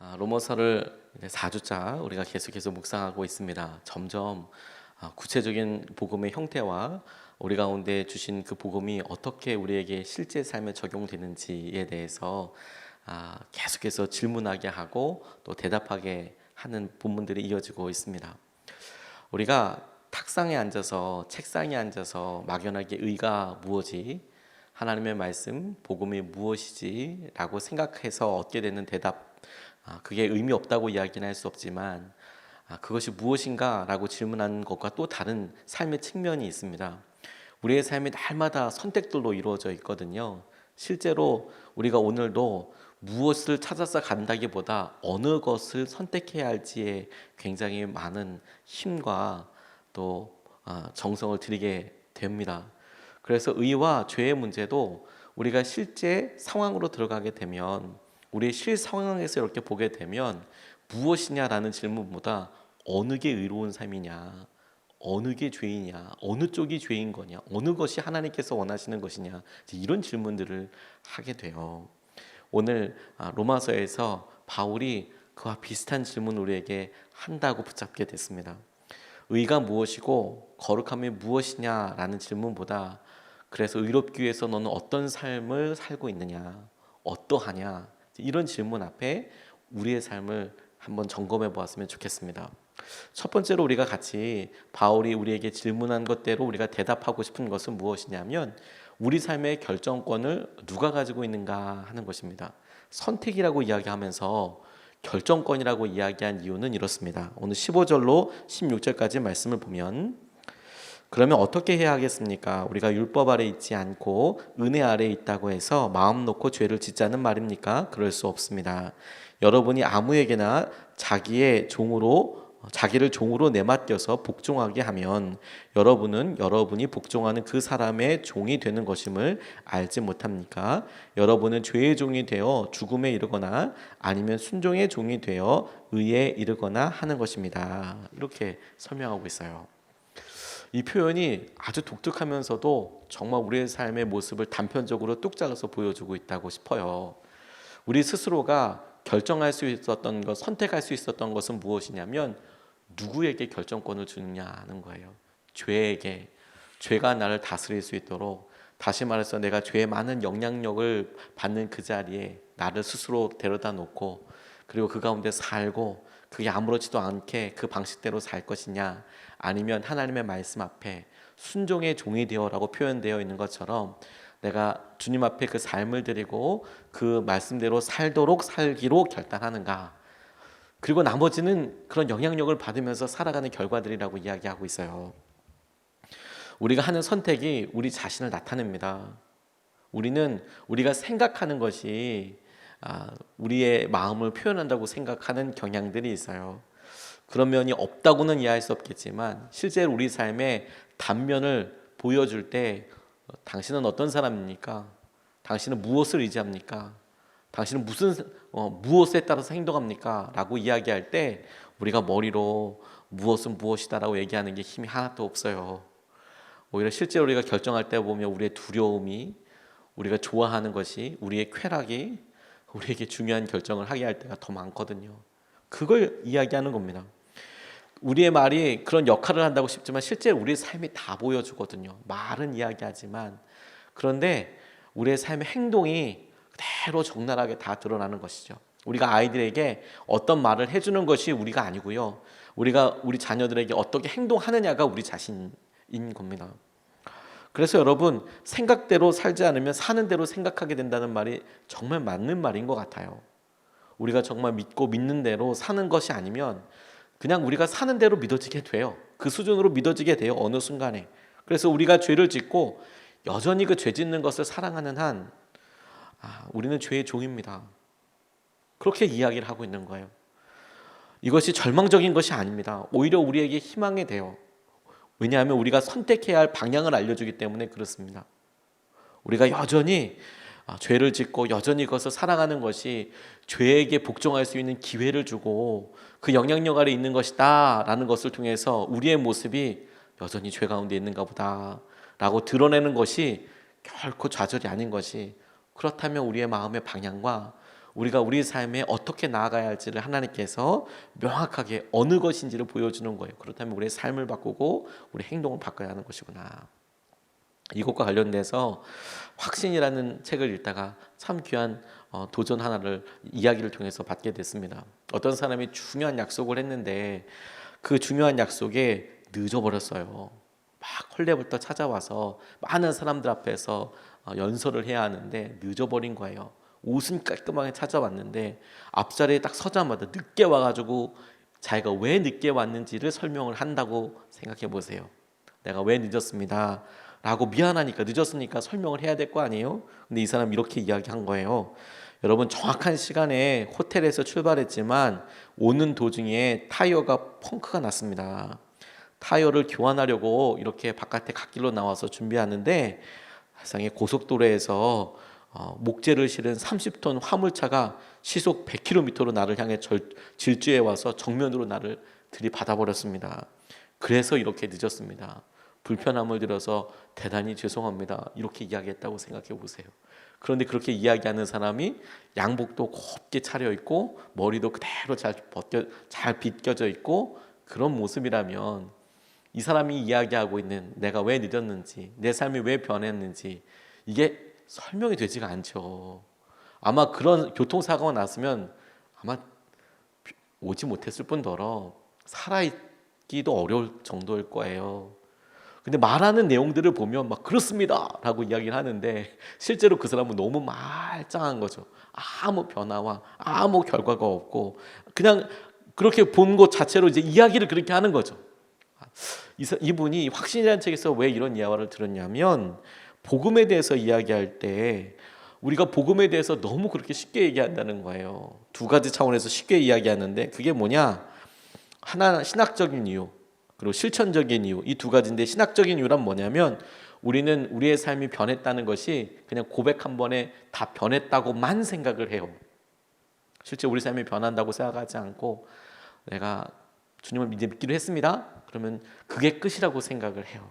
로마서를 4주차 우리가 계속해서 묵상하고 있습니다. 점점 구체적인 복음의 형태와 우리 가운데 주신 그 복음이 어떻게 우리에게 실제 삶에 적용되는지에 대해서 계속해서 질문하게 하고 또 대답하게 하는 본문들이 이어지고 있습니다. 우리가 탁상에 앉아서 책상에 앉아서 막연하게 의가 무엇이, 하나님의 말씀, 복음이 무엇이지 라고 생각해서 얻게 되는 대답, 그게 의미 없다고 이야기는 할 수 없지만 그것이 무엇인가 라고 질문하는 것과 또 다른 삶의 측면이 있습니다. 우리의 삶이 날마다 선택들로 이루어져 있거든요. 실제로 우리가 오늘도 무엇을 찾아서 간다기보다 어느 것을 선택해야 할지에 굉장히 많은 힘과 또 정성을 들이게 됩니다. 그래서 의와 죄의 문제도 우리가 실제 상황으로 들어가게 되면, 우리의 실 상황에서 이렇게 보게 되면 무엇이냐라는 질문보다 어느 게 의로운 삶이냐, 어느 게 죄이냐, 어느 쪽이 죄인 거냐, 어느 것이 하나님께서 원하시는 것이냐, 이런 질문들을 하게 돼요. 오늘 로마서에서 바울이 그와 비슷한 질문을 우리에게 한다고 붙잡게 됐습니다. 의가 무엇이고 거룩함이 무엇이냐라는 질문보다, 그래서 의롭기 위해서 너는 어떤 삶을 살고 있느냐, 어떠하냐, 이런 질문 앞에 우리의 삶을 한번 점검해 보았으면 좋겠습니다. 첫 번째로 우리가 같이 바울이 우리에게 질문한 것대로 우리가 대답하고 싶은 것은 무엇이냐면, 우리 삶의 결정권을 누가 가지고 있는가 하는 것입니다. 선택이라고 이야기하면서 결정권이라고 이야기한 이유는 이렇습니다. 오늘 15절로 16절까지 말씀을 보면, 그러면 어떻게 해야 하겠습니까? 우리가 율법 아래 있지 않고 은혜 아래 있다고 해서 마음 놓고 죄를 짓자는 말입니까? 그럴 수 없습니다. 여러분이 아무에게나 자기를 종으로 내맡겨서 복종하게 하면 여러분은 여러분이 복종하는 그 사람의 종이 되는 것임을 알지 못합니까? 여러분은 죄의 종이 되어 죽음에 이르거나 아니면 순종의 종이 되어 의에 이르거나 하는 것입니다. 이렇게 설명하고 있어요. 이 표현이 아주 독특하면서도 정말 우리의 삶의 모습을 단편적으로 뚝 잘라서 보여주고 있다고 싶어요. 우리 스스로가 결정할 수 있었던 것, 선택할 수 있었던 것은 무엇이냐면, 누구에게 결정권을 주느냐 하는 거예요. 죄에게. 죄가 나를 다스릴 수 있도록, 다시 말해서 내가 죄의 많은 영향력을 받는 그 자리에 나를 스스로 데려다 놓고, 그리고 그 가운데 살고, 그게 아무렇지도 않게 그 방식대로 살 것이냐, 아니면 하나님의 말씀 앞에 순종의 종이 되어라고 표현되어 있는 것처럼 내가 주님 앞에 그 삶을 드리고 그 말씀대로 살기로 결단하는가. 그리고 나머지는 그런 영향력을 받으면서 살아가는 결과들이라고 이야기하고 있어요. 우리가 하는 선택이 우리 자신을 나타냅니다. 우리가 생각하는 것이 우리의 마음을 표현한다고 생각하는 경향들이 있어요. 그런 면이 없다고는 이해할 수 없겠지만, 실제로 우리 삶의 단면을 보여줄 때 당신은 어떤 사람입니까? 당신은 무엇을 의지합니까? 당신은 무엇에 따라서 행동합니까? 라고 이야기할 때 우리가 머리로 무엇은 무엇이다 라고 얘기하는 게 힘이 하나도 없어요. 오히려 실제로 우리가 결정할 때 보면 우리의 두려움이, 우리가 좋아하는 것이, 우리의 쾌락이 우리에게 중요한 결정을 하게 할 때가 더 많거든요. 그걸 이야기하는 겁니다. 우리의 말이 그런 역할을 한다고 싶지만 실제 우리의 삶이 다 보여주거든요. 말은 이야기하지만, 그런데 우리의 삶의 행동이 그대로 적나라하게 다 드러나는 것이죠. 우리가 아이들에게 어떤 말을 해주는 것이 우리가 아니고요, 우리가 우리 자녀들에게 어떻게 행동하느냐가 우리 자신인 겁니다. 그래서 여러분, 생각대로 살지 않으면 사는 대로 생각하게 된다는 말이 정말 맞는 말인 것 같아요. 우리가 정말 믿고 믿는 대로 사는 것이 아니면 그냥 우리가 사는 대로 믿어지게 돼요. 그 수준으로 믿어지게 돼요, 어느 순간에. 그래서 우리가 죄를 짓고 여전히 그 죄 짓는 것을 사랑하는 한 우리는 죄의 종입니다. 그렇게 이야기를 하고 있는 거예요. 이것이 절망적인 것이 아닙니다. 오히려 우리에게 희망이 돼요. 왜냐하면 우리가 선택해야 할 방향을 알려주기 때문에 그렇습니다. 우리가 여전히 죄를 짓고 여전히 그것을 사랑하는 것이 죄에게 복종할 수 있는 기회를 주고 그 영향력 아래 있는 것이다 라는 것을 통해서 우리의 모습이 여전히 죄 가운데 있는가 보다 라고 드러내는 것이 결코 좌절이 아닌 것이, 그렇다면 우리의 마음의 방향과 우리가 우리 삶에 어떻게 나아가야 할지를 하나님께서 명확하게 어느 것인지를 보여주는 거예요. 그렇다면 우리의 삶을 바꾸고 우리 행동을 바꿔야 하는 것이구나. 이것과 관련돼서 확신이라는 책을 읽다가 참 귀한 도전 하나를 이야기를 통해서 받게 됐습니다. 어떤 사람이 중요한 약속을 했는데 그 중요한 약속에 늦어버렸어요. 막 헐레부터 찾아와서 많은 사람들 앞에서 연설을 해야 하는데 늦어버린 거예요. 옷은 깔끔하게 찾아왔는데 앞자리에 딱 서자마자 늦게 와가지고 자기가 왜 늦게 왔는지를 설명을 한다고 생각해 보세요. 내가 왜 늦었습니다 라고 미안하니까 늦었으니까 설명을 해야 될 거 아니에요. 근데 이 사람 이렇게 이야기한 거예요. 여러분, 정확한 시간에 호텔에서 출발했지만 오는 도중에 타이어가 펑크가 났습니다. 타이어를 교환하려고 이렇게 바깥에 갓길로 나와서 준비하는데 세상에 고속도로에서 목재를 실은 30톤 화물차가 시속 100km로 나를 향해 질주해 와서 정면으로 나를 들이받아 버렸습니다. 그래서 이렇게 늦었습니다. 불편함을 들어서 대단히 죄송합니다. 이렇게 이야기했다고 생각해 보세요. 그런데 그렇게 이야기하는 사람이 양복도 곱게 차려입고 머리도 그대로 잘 빗겨져 있고 그런 모습이라면 이 사람이 이야기하고 있는 내가 왜 늦었는지, 내 삶이 왜 변했는지 이게 설명이 되지가 않죠. 아마 그런 교통사고가 났으면 아마 오지 못했을 뿐더러 살아있기도 어려울 정도일 거예요. 근데 말하는 내용들을 보면 막 그렇습니다 라고 이야기를 하는데 실제로 그 사람은 너무 말짱한 거죠. 아무 변화와 아무 결과가 없고 그냥 그렇게 본 것 자체로 이제 이야기를 그렇게 하는 거죠. 이분이 확신이라는 책에서 왜 이런 이야기를 들었냐면 복음에 대해서 이야기할 때 우리가 복음에 대해서 너무 그렇게 쉽게 얘기한다는 거예요. 두 가지 차원에서 쉽게 이야기하는데 그게 뭐냐? 하나는 신학적인 이유, 그리고 실천적인 이유. 이 두 가지인데 신학적인 이유란 뭐냐면 우리는 우리의 삶이 변했다는 것이 그냥 고백 한 번에 다 변했다고만 생각을 해요. 실제 우리 삶이 변한다고 생각하지 않고 내가 주님을 믿기로 했습니다. 그러면 그게 끝이라고 생각을 해요.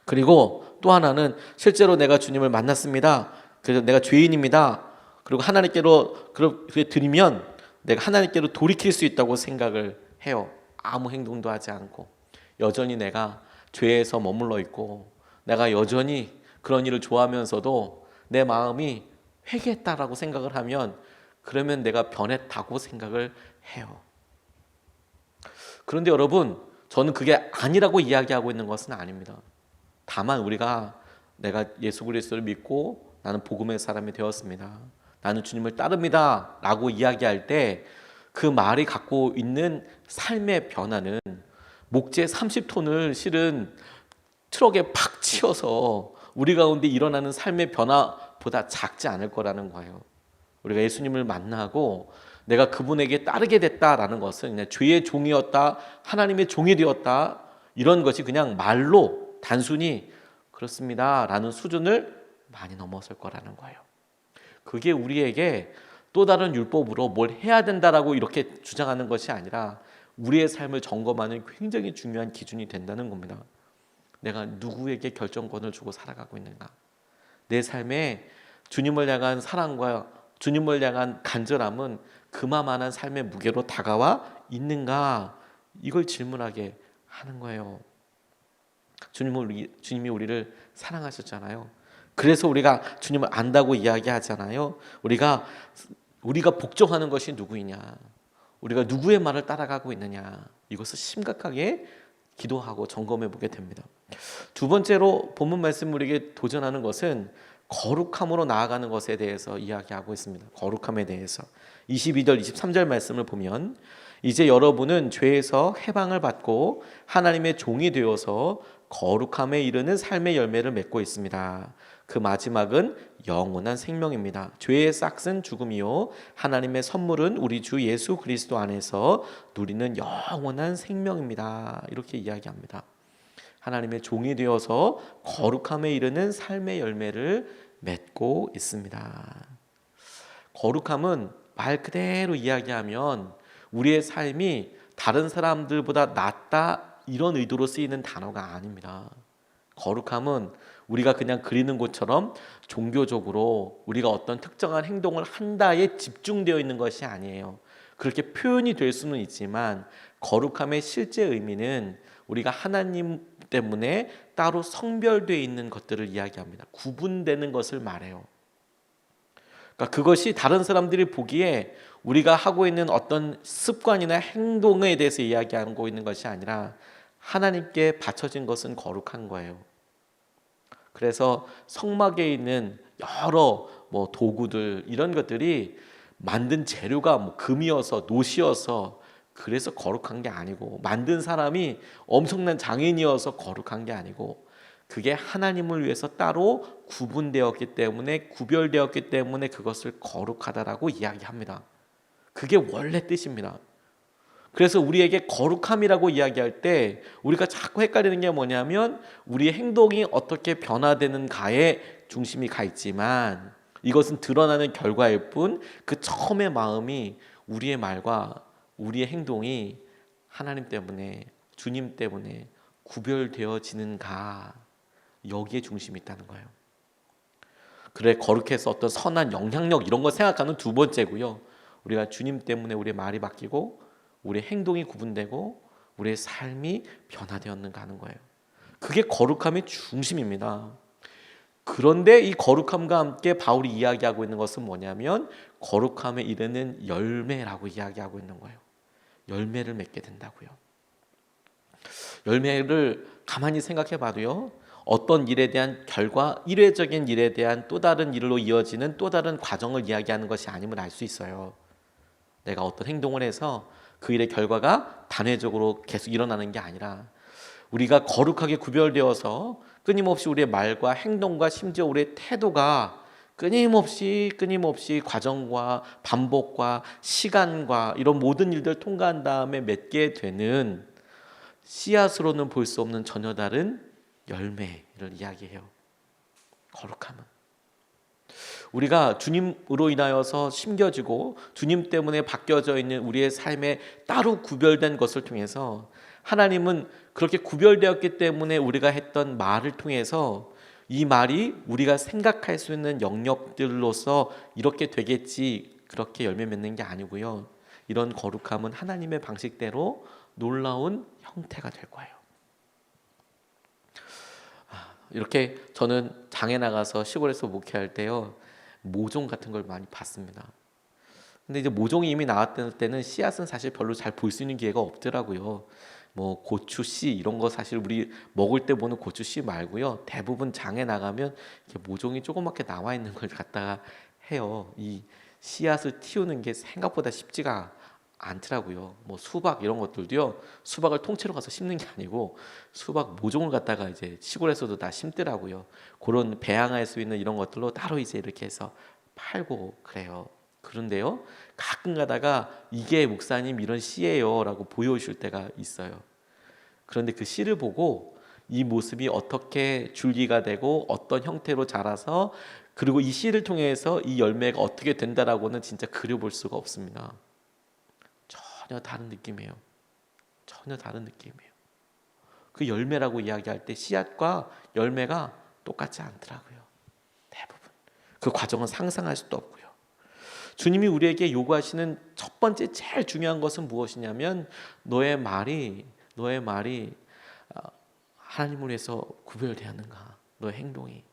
그리고 또 하나는 실제로 내가 주님을 만났습니다. 그래서 내가 죄인입니다. 그리고 하나님께로 그렇게 드리면 내가 하나님께로 돌이킬 수 있다고 생각을 해요. 아무 행동도 하지 않고 여전히 내가 죄에서 머물러 있고 내가 여전히 그런 일을 좋아하면서도 내 마음이 회개했다라고 생각을 하면 그러면 내가 변했다고 생각을 해요. 그런데 여러분, 저는 그게 아니라고 이야기하고 있는 것은 아닙니다. 다만 우리가 내가 예수 그리스도를 믿고 나는 복음의 사람이 되었습니다. 나는 주님을 따릅니다 라고 이야기할 때 그 말이 갖고 있는 삶의 변화는 목재 30톤을 실은 트럭에 팍 치어서 우리 가운데 일어나는 삶의 변화보다 작지 않을 거라는 거예요. 우리가 예수님을 만나고 내가 그분에게 따르게 됐다라는 것은 그냥 죄의 종이었다, 하나님의 종이 되었다, 이런 것이 그냥 말로 단순히 그렇습니다 라는 수준을 많이 넘어설 거라는 거예요. 그게 우리에게 또 다른 율법으로 뭘 해야 된다라고 이렇게 주장하는 것이 아니라 우리의 삶을 점검하는 굉장히 중요한 기준이 된다는 겁니다. 내가 누구에게 결정권을 주고 살아가고 있는가? 내 삶에 주님을 향한 사랑과 주님을 향한 간절함은 그만한 삶의 무게로 다가와 있는가? 이걸 질문하게 하는 거예요. 주님이 우리를 사랑하셨잖아요. 그래서 우리가 주님을 안다고 이야기하잖아요. 우리가 복종하는 것이 누구이냐? 우리가 누구의 말을 따라가고 있느냐? 이것을 심각하게 기도하고 점검해 보게 됩니다. 두 번째로 본문 말씀 우리에게 도전하는 것은 거룩함으로 나아가는 것에 대해서 이야기하고 있습니다. 거룩함에 대해서 22절 23절 말씀을 보면 이제 여러분은 죄에서 해방을 받고 하나님의 종이 되어서 거룩함에 이르는 삶의 열매를 맺고 있습니다. 그 마지막은 영원한 생명입니다. 죄의 싹은 죽음이요 하나님의 선물은 우리 주 예수 그리스도 안에서 누리는 영원한 생명입니다. 이렇게 이야기합니다. 하나님의 종이 되어서 거룩함에 이르는 삶의 열매를 맺고 있습니다. 거룩함은 말 그대로 이야기하면 우리의 삶이 다른 사람들보다 낫다 이런 의도로 쓰이는 단어가 아닙니다. 거룩함은 우리가 그냥 그리는 것처럼 종교적으로 우리가 어떤 특정한 행동을 한다에 집중되어 있는 것이 아니에요. 그렇게 표현이 될 수는 있지만 거룩함의 실제 의미는 우리가 하나님 때문에 따로 성별되어 있는 것들을 이야기합니다. 구분되는 것을 말해요. 그러니까 그것이 다른 사람들이 보기에 우리가 하고 있는 어떤 습관이나 행동에 대해서 이야기하고 있는 것이 아니라 하나님께 바쳐진 것은 거룩한 거예요. 그래서 성막에 있는 여러 도구들 이런 것들이 만든 재료가 금이어서 노시여서 그래서 거룩한 게 아니고, 만든 사람이 엄청난 장인이어서 거룩한 게 아니고, 그게 하나님을 위해서 따로 구분되었기 때문에, 구별되었기 때문에 그것을 거룩하다라고 이야기합니다. 그게 원래 뜻입니다. 그래서 우리에게 거룩함이라고 이야기할 때 우리가 자꾸 헷갈리는 게 뭐냐면, 우리의 행동이 어떻게 변화되는가에 중심이 가 있지만 이것은 드러나는 결과일 뿐, 그 처음의 마음이, 우리의 말과 우리의 행동이 하나님 때문에, 주님 때문에 구별되어지는가, 여기에 중심이 있다는 거예요. 그래, 거룩해서 어떤 선한 영향력 이런 거 생각하는 두 번째고요, 우리가 주님 때문에 우리의 말이 바뀌고 우리의 행동이 구분되고 우리의 삶이 변화되었는가 하는 거예요. 그게 거룩함의 중심입니다. 그런데 이 거룩함과 함께 바울이 이야기하고 있는 것은 뭐냐면, 거룩함에 이르는 열매라고 이야기하고 있는 거예요. 열매를 맺게 된다고요. 열매를 가만히 생각해 봐도요, 어떤 일에 대한 결과, 일회적인 일에 대한 또 다른 일로 이어지는 또 다른 과정을 이야기하는 것이 아님을 알 수 있어요. 내가 어떤 행동을 해서 그 일의 결과가 단회적으로 계속 일어나는 게 아니라, 우리가 거룩하게 구별되어서 끊임없이 우리의 말과 행동과 심지어 우리의 태도가 끊임없이 과정과 반복과 시간과 이런 모든 일들을 통과한 다음에 맺게 되는, 씨앗으로는 볼 수 없는 전혀 다른 열매를 이야기해요. 거룩함은 우리가 주님으로 인하여서 심겨지고 주님 때문에 바뀌어져 있는 우리의 삶에 따로 구별된 것을 통해서, 하나님은 그렇게 구별되었기 때문에 우리가 했던 말을 통해서 이 말이 우리가 생각할 수 있는 영역들로서 이렇게 되겠지, 그렇게 열매 맺는 게 아니고요, 이런 거룩함은 하나님의 방식대로 놀라운 형태가 될 거예요. 이렇게 저는 장에 나가서 시골에서 목회할 때요, 모종 같은 걸 많이 봤습니다. 근데 이제 모종이 이미 나왔을 때는 씨앗은 사실 별로 잘 볼 수 있는 기회가 없더라고요. 고추 씨 이런 거 사실 우리 먹을 때 보는 고추 씨 말고요, 대부분 장에 나가면 이렇게 모종이 조그맣게 나와 있는 걸 갖다가 해요. 이 씨앗을 틔우는 게 생각보다 쉽지가 않더라고요. 수박 이런 것들도요, 수박을 통째로 가서 심는 게 아니고 수박 모종을 갖다가 이제 시골에서도 다 심더라고요. 그런 배양할 수 있는 이런 것들로 따로 이제 이렇게 해서 팔고 그래요. 그런데요, 가끔 가다가 이게 목사님 이런 씨예요 라고 보여주실 때가 있어요. 그런데 그 씨를 보고 이 모습이 어떻게 줄기가 되고 어떤 형태로 자라서, 그리고 이 씨를 통해서 이 열매가 어떻게 된다라고는 진짜 그려볼 수가 없습니다. 전혀 다른 느낌이에요. 전혀 다른 느낌이에요. 그 열매라고 이야기할 때 씨앗과 열매가 똑같지 않더라고요. 대부분 그 과정은 상상할 수도 없고요. 주님이 우리에게 요구하시는 첫 번째 제일 중요한 것은 무엇이냐면, 너의 말이 하나님을 위해서 구별되었는가, 너의 행동이.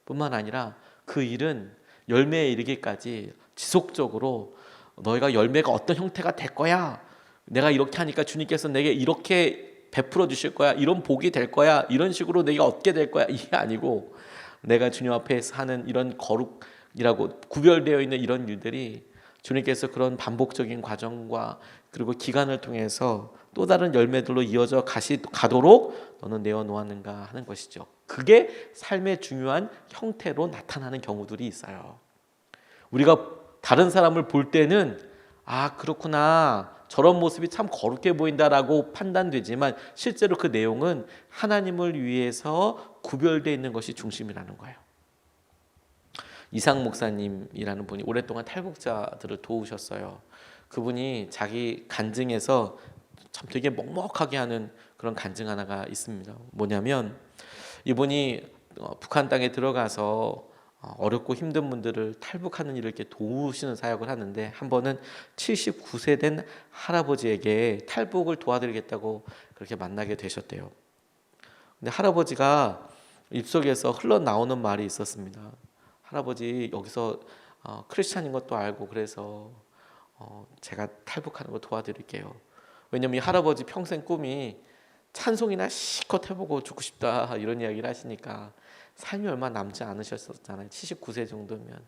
뿐만 아니라 그 일은 열매에 이르기까지 지속적으로 너희가 열매가 어떤 형태가 될 거야, 내가 이렇게 하니까 주님께서 내게 이렇게 베풀어 주실 거야, 이런 복이 될 거야, 이런 식으로 내가 얻게 될 거야, 이게 아니고, 내가 주님 앞에서 하는 이런 거룩이라고 구별되어 있는 이런 일들이 주님께서 그런 반복적인 과정과 그리고 기간을 통해서 또 다른 열매들로 이어져 가도록 너는 내어 놓았는가 하는 것이죠. 그게 삶의 중요한 형태로 나타나는 경우들이 있어요. 우리가 다른 사람을 볼 때는 그렇구나, 저런 모습이 참 거룩해 보인다라고 판단되지만, 실제로 그 내용은 하나님을 위해서 구별되어 있는 것이 중심이라는 거예요. 이상 목사님이라는 분이 오랫동안 탈북자들을 도우셨어요. 그분이 자기 간증에서 참 되게 먹먹하게 하는 그런 간증 하나가 있습니다. 뭐냐면, 이분이 북한 땅에 들어가서 어렵고 힘든 분들을 탈북하는 일을 이렇게 도우시는 사역을 하는데, 한 번은 79세 된 할아버지에게 탈북을 도와드리겠다고 그렇게 만나게 되셨대요. 근데 할아버지가 입속에서 흘러나오는 말이 있었습니다. 할아버지, 여기서 크리스찬인 것도 알고 그래서 제가 탈북하는 거 도와드릴게요. 왜냐면 이 할아버지 평생 꿈이 찬송이나 실컷 해보고 죽고 싶다 이런 이야기를 하시니까 삶이 얼마 남지 않으셨었잖아요. 79세 정도면.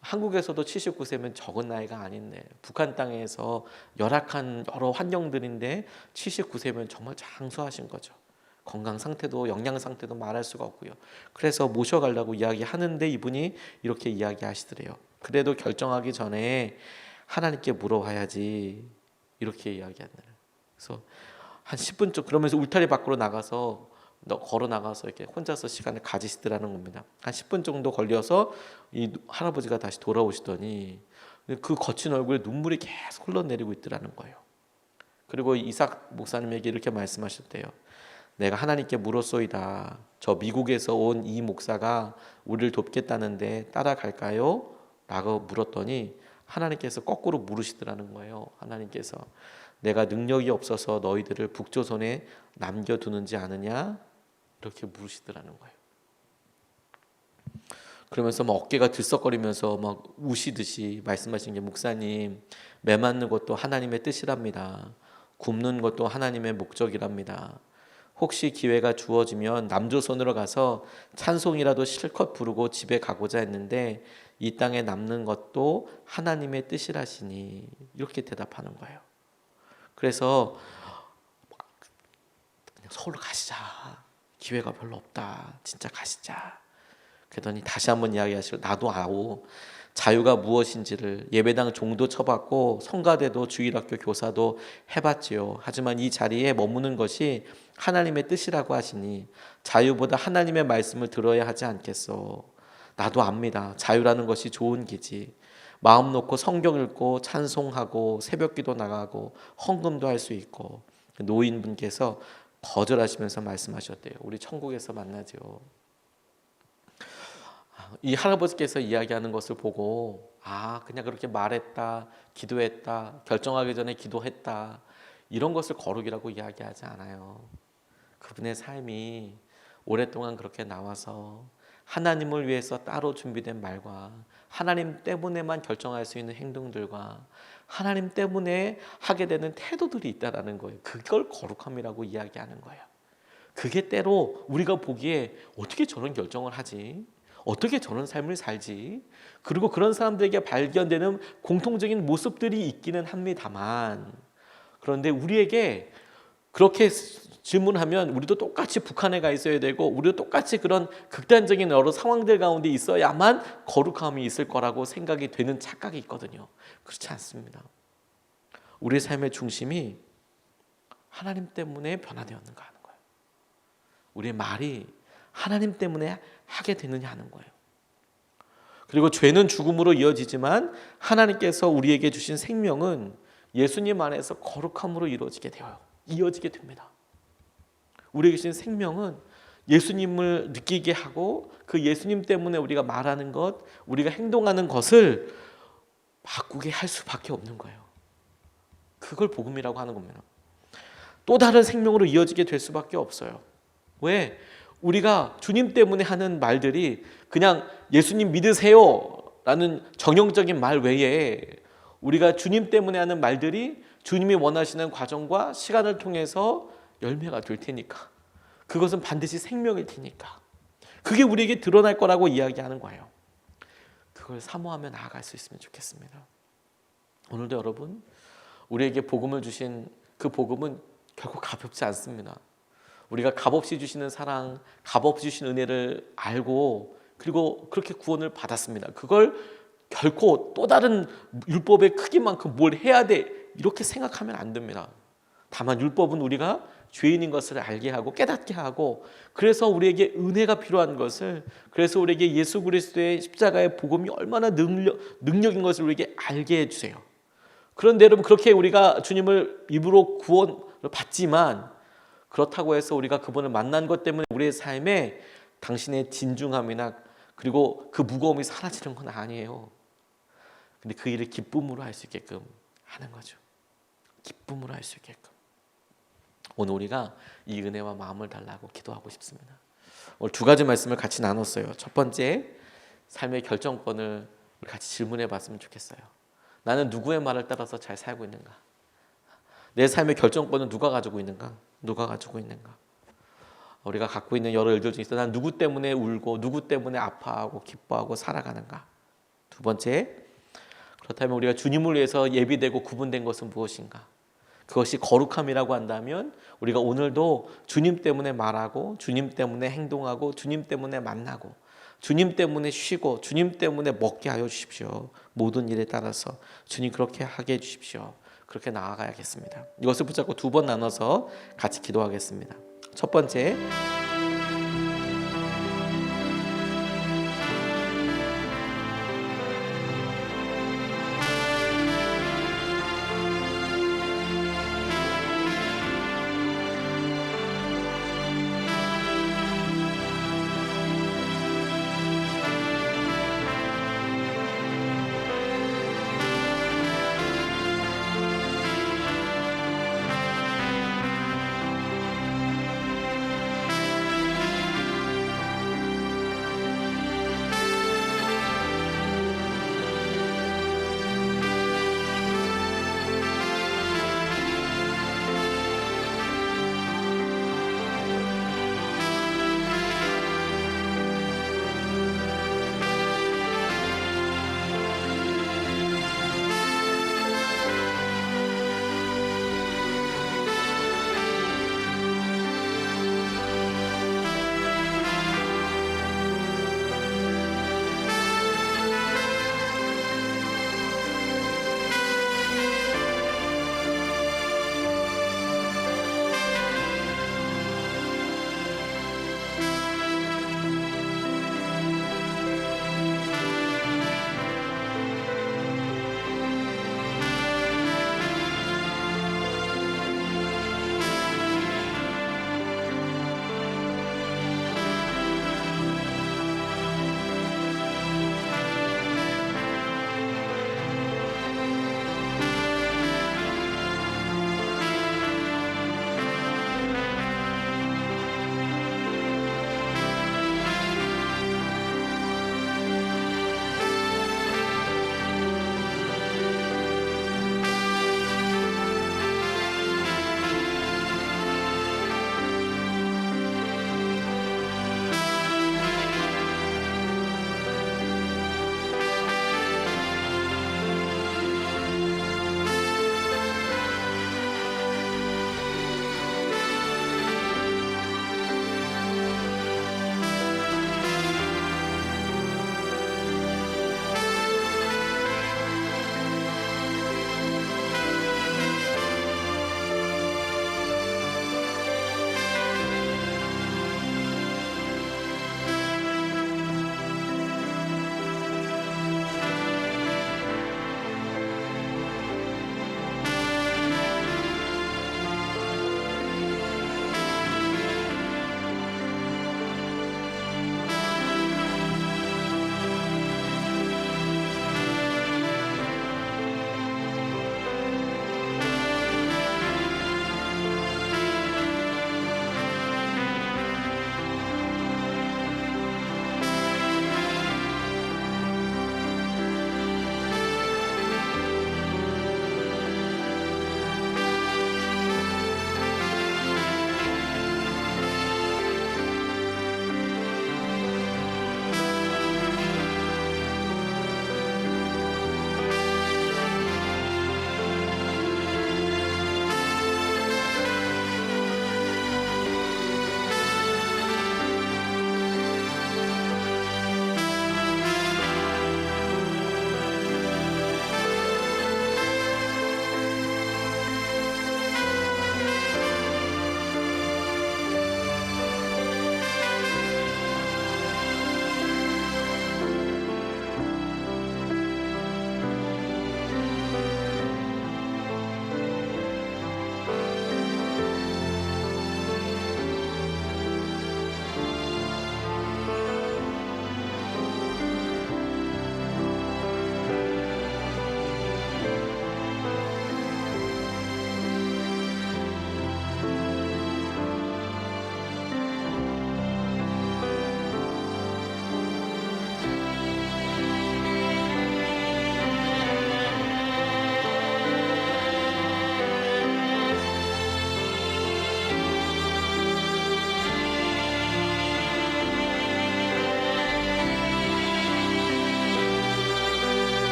한국에서도 79세면 적은 나이가 아닌데, 북한 땅에서 열악한 여러 환경들인데 79세면 정말 장수하신 거죠. 건강 상태도 영양 상태도 말할 수가 없고요. 그래서 모셔가려고 이야기하는데 이분이 이렇게 이야기하시더래요. 그래도 결정하기 전에 하나님께 물어봐야지, 이렇게 이야기하더래요. 그래서 한 10분쯤 그러면서 울타리 밖으로 나가서 걸어 나가서 이렇게 혼자서 시간을 가지시더라는 겁니다. 한 10분 정도 걸려서 이 할아버지가 다시 돌아오시더니 그 거친 얼굴에 눈물이 계속 흘러내리고 있더라는 거예요. 그리고 이삭 목사님에게 이렇게 말씀하셨대요. 내가 하나님께 물었소이다. 저 미국에서 온 이 목사가 우리를 돕겠다는데 따라갈까요? 라고 물었더니 하나님께서 거꾸로 물으시더라는 거예요. 하나님께서 내가 능력이 없어서 너희들을 북조선에 남겨두는지 아느냐? 이렇게 물으시더라는 거예요. 그러면서 막 어깨가 들썩거리면서 막 우시듯이 말씀하신 게, 목사님, 매 맞는 것도 하나님의 뜻이랍니다. 굶는 것도 하나님의 목적이랍니다. 혹시 기회가 주어지면 남조선으로 가서 찬송이라도 실컷 부르고 집에 가고자 했는데 이 땅에 남는 것도 하나님의 뜻이라시니, 이렇게 대답하는 거예요. 그래서 그냥 서울로 가시자. 기회가 별로 없다. 진짜 가시자. 그러더니 다시 한번 이야기하시고, 나도 아오. 자유가 무엇인지를 예배당 종도 쳐봤고 성가대도 주일학교 교사도 해봤지요. 하지만 이 자리에 머무는 것이 하나님의 뜻이라고 하시니 자유보다 하나님의 말씀을 들어야 하지 않겠소. 나도 압니다. 자유라는 것이 좋은 기지. 마음 놓고 성경 읽고 찬송하고 새벽기도 나가고 헌금도 할 수 있고. 노인분께서 거절하시면서 말씀하셨대요. 우리 천국에서 만나죠. 이 할아버지께서 이야기하는 것을 보고, 그냥 그렇게 말했다, 기도했다, 결정하기 전에 기도했다, 이런 것을 거룩이라고 이야기하지 않아요. 그분의 삶이 오랫동안 그렇게 나와서 하나님을 위해서 따로 준비된 말과 하나님 때문에만 결정할 수 있는 행동들과 하나님 때문에 하게 되는 태도들이 있다라는 거예요. 그걸 거룩함이라고 이야기하는 거예요. 그게 때로 우리가 보기에 어떻게 저런 결정을 하지? 어떻게 저런 삶을 살지? 그리고 그런 사람들에게 발견되는 공통적인 모습들이 있기는 합니다만, 그런데 우리에게 그렇게 질문하면 우리도 똑같이 북한에 가 있어야 되고 우리도 똑같이 그런 극단적인 여러 상황들 가운데 있어야만 거룩함이 있을 거라고 생각이 되는 착각이 있거든요. 그렇지 않습니다. 우리의 삶의 중심이 하나님 때문에 변화되었는가 하는 거예요. 우리의 말이 하나님 때문에 하게 되느냐 하는 거예요. 그리고 죄는 죽음으로 이어지지만 하나님께서 우리에게 주신 생명은 예수님 안에서 거룩함으로 이어지게 됩니다. 우리에게 주신 생명은 예수님을 느끼게 하고 그 예수님 때문에 우리가 말하는 것, 우리가 행동하는 것을 바꾸게 할 수밖에 없는 거예요. 그걸 복음이라고 하는 겁니다. 또 다른 생명으로 이어지게 될 수밖에 없어요. 왜? 우리가 주님 때문에 하는 말들이 그냥 예수님 믿으세요 라는 정형적인 말 외에 우리가 주님 때문에 하는 말들이 주님이 원하시는 과정과 시간을 통해서 열매가 될 테니까, 그것은 반드시 생명일 테니까, 그게 우리에게 드러날 거라고 이야기하는 거예요. 그걸 사모하며 나아갈 수 있으면 좋겠습니다. 오늘도 여러분, 우리에게 복음을 주신 그 복음은 결코 가볍지 않습니다. 우리가 값없이 주시는 사랑, 값없이 주신 은혜를 알고 그리고 그렇게 구원을 받았습니다. 그걸 결코 또 다른 율법의 크기만큼 뭘 해야 돼 이렇게 생각하면 안 됩니다. 다만 율법은 우리가 죄인인 것을 알게 하고 깨닫게 하고, 그래서 우리에게 은혜가 필요한 것을, 그래서 우리에게 예수 그리스도의 십자가의 복음이 얼마나 능력인 것을 우리에게 알게 해주세요. 그런데 여러분, 그렇게 우리가 주님을 입으로 구원을 받지만 그렇다고 해서 우리가 그분을 만난 것 때문에 우리의 삶에 당신의 진중함이나 그리고 그 무거움이 사라지는 건 아니에요. 근데 그 일을 기쁨으로 할 수 있게끔 하는 거죠. 기쁨으로 할 수 있게끔. 오늘 우리가 이 은혜와 마음을 달라고 기도하고 싶습니다. 오늘 두 가지 말씀을 같이 나눴어요. 첫 번째, 삶의 결정권을 우리 같이 질문해 봤으면 좋겠어요. 나는 누구의 말을 따라서 잘 살고 있는가? 내 삶의 결정권은 누가 가지고 있는가? 누가 가지고 있는가? 우리가 갖고 있는 여러 일들 중에서 난 누구 때문에 울고 누구 때문에 아파하고 기뻐하고 살아가는가? 두 번째, 그렇다면 우리가 주님을 위해서 예비되고 구분된 것은 무엇인가? 그것이 거룩함이라고 한다면 우리가 오늘도 주님 때문에 말하고 주님 때문에 행동하고 주님 때문에 만나고 주님 때문에 쉬고 주님 때문에 먹게 하여 주십시오. 모든 일에 따라서 주님 그렇게 하게 해주십시오. 그렇게 나아가야겠습니다. 이것을 붙잡고 두 번 나눠서 같이 기도하겠습니다. 첫 번째,